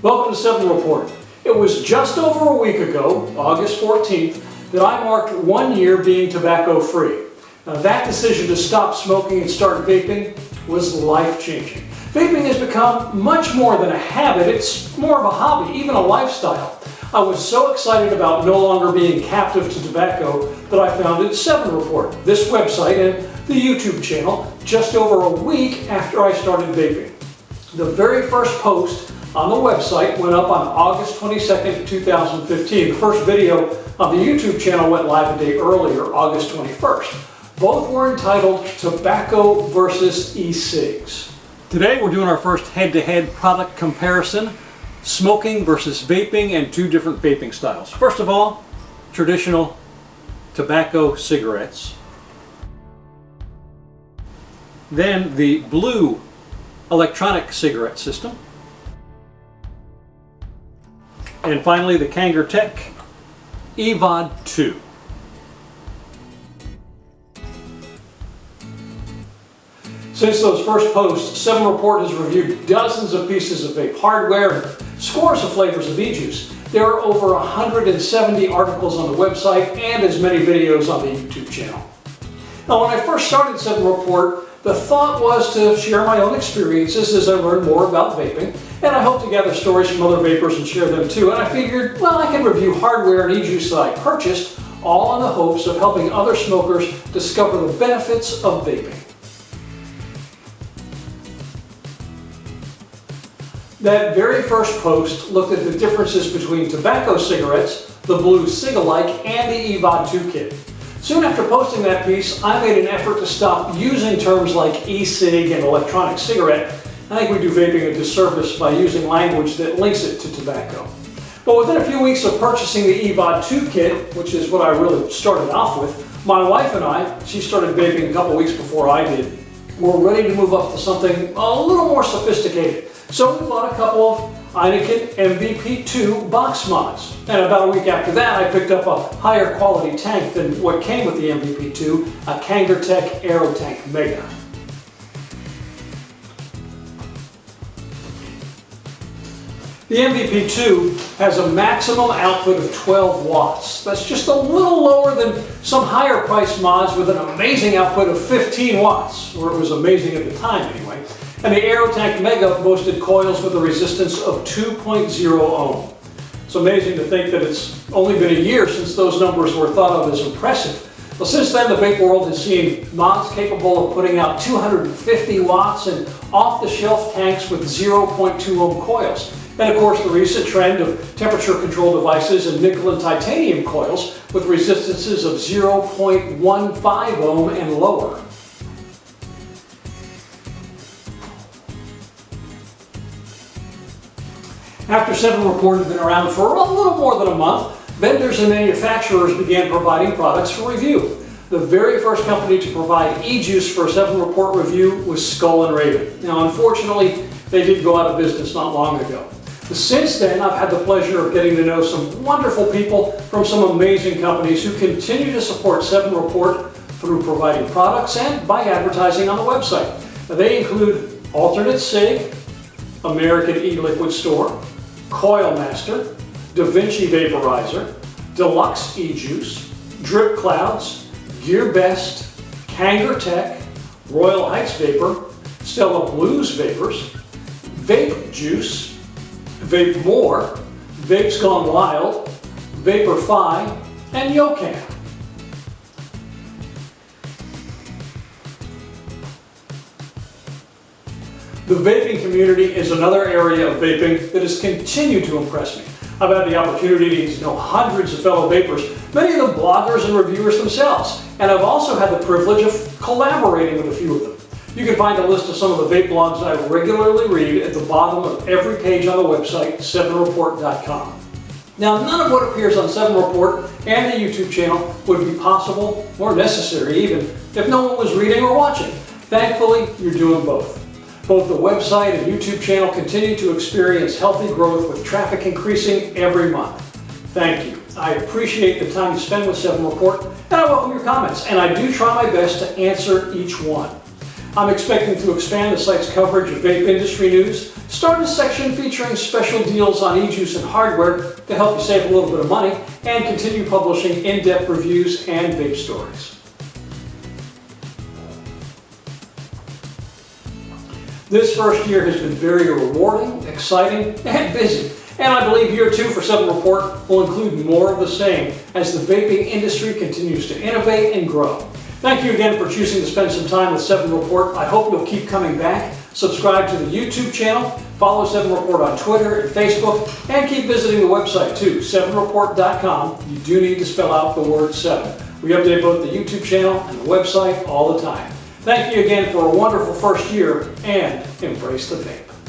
Welcome to 7 Report. It was just over a week ago, August 14th, that I marked 1 year being tobacco-free. Now that decision to stop smoking and start vaping was life-changing. Vaping has become much more than a habit, it's more of a hobby, even a lifestyle. I was so excited about no longer being captive to tobacco that I founded 7 Report, this website and the YouTube channel, just over a week after I started vaping. The very first post on the website went up on August 22nd, 2015. The first video on the YouTube channel went live a day earlier, August 21st. Both were entitled Tobacco versus E-cigs. Today we're doing our first head-to-head product comparison, smoking versus vaping and 2 different vaping styles. First of all, traditional tobacco cigarettes. Then the blue electronic cigarette system. And finally, the Kangertech EVOD 2. Since those first posts, 7 Report has reviewed dozens of pieces of vape hardware and scores of flavors of e-juice. There are over 170 articles on the website and as many videos on the YouTube channel. Now, when I first started 7 Report, the thought was to share my own experiences as I learned more about vaping, and I hope to gather stories from other vapors and share them too. And I figured, well, I can review hardware and e-juice that I purchased, all in the hopes of helping other smokers discover the benefits of vaping. That very first post looked at the differences between tobacco cigarettes, the blue Cig-a-like, and the EVOD 2 kit. Soon after posting that piece, I made an effort to stop using terms like e-cig and electronic cigarette. I think we do vaping a disservice by using language that links it to tobacco. But within a few weeks of purchasing the EVOD 2 kit, which is what I really started off with, my wife and I, she started vaping a couple weeks before I did, were ready to move up to something a little more sophisticated. So we bought a couple of Heineken MVP2 box mods. And about a week after that, I picked up a higher quality tank than what came with the MVP2, a Kangertech AeroTank Mega. The MVP2 has a maximum output of 12 watts. That's just a little lower than some higher priced mods with an amazing output of 15 watts, or it was amazing at the time anyway. And the AeroTank Mega boasted coils with a resistance of 2.0 ohm. It's amazing to think that it's only been a year since those numbers were thought of as impressive. Well, since then, the vape world has seen mods capable of putting out 250 watts and off-the-shelf tanks with 0.2 ohm coils. And of course, the recent trend of temperature control devices and nickel and titanium coils with resistances of 0.15 ohm and lower. After 7 Report had been around for a little more than a month, vendors and manufacturers began providing products for review. The very first company to provide e-juice for a 7 Report review was Skull & Raven. Now, unfortunately, they did go out of business not long ago. But since then, I've had the pleasure of getting to know some wonderful people from some amazing companies who continue to support 7 Report through providing products and by advertising on the website. Now, they include Alternate Cig, American E-Liquid Store, Coil Master, Da Vinci Vaporizer, Deluxe E-Juice, Drip Clouds, Gear Best, Kangertech, Royal Heights Vapor, Stella Blues Vapors, Vape Juice, Vape More, Vapes Gone Wild, Vaporfy, and Yocan. The vaping community is another area of vaping that has continued to impress me. I've had the opportunity to know hundreds of fellow vapors, many of them bloggers and reviewers themselves, and I've also had the privilege of collaborating with a few of them. You can find a list of some of the vape blogs I regularly read at the bottom of every page on the website, 7report.com. Now, none of what appears on 7 Report and the YouTube channel would be possible, or necessary even, if no one was reading or watching. Thankfully, you're doing both. Both the website and YouTube channel continue to experience healthy growth with traffic increasing every month. Thank you. I appreciate the time you spend with 7 Report, and I welcome your comments, and I do try my best to answer each one. I'm expecting to expand the site's coverage of vape industry news, start a section featuring special deals on e-juice and hardware to help you save a little bit of money, and continue publishing in-depth reviews and vape stories. This first year has been very rewarding, exciting, and busy. And I believe year 2 for 7 Report will include more of the same as the vaping industry continues to innovate and grow. Thank you again for choosing to spend some time with 7 Report. I hope you'll keep coming back. Subscribe to the YouTube channel, follow 7 Report on Twitter and Facebook, and keep visiting the website too, 7report.com. You do need to spell out the word 7. We update both the YouTube channel and the website all the time. Thank you again for a wonderful first year, and embrace the vape.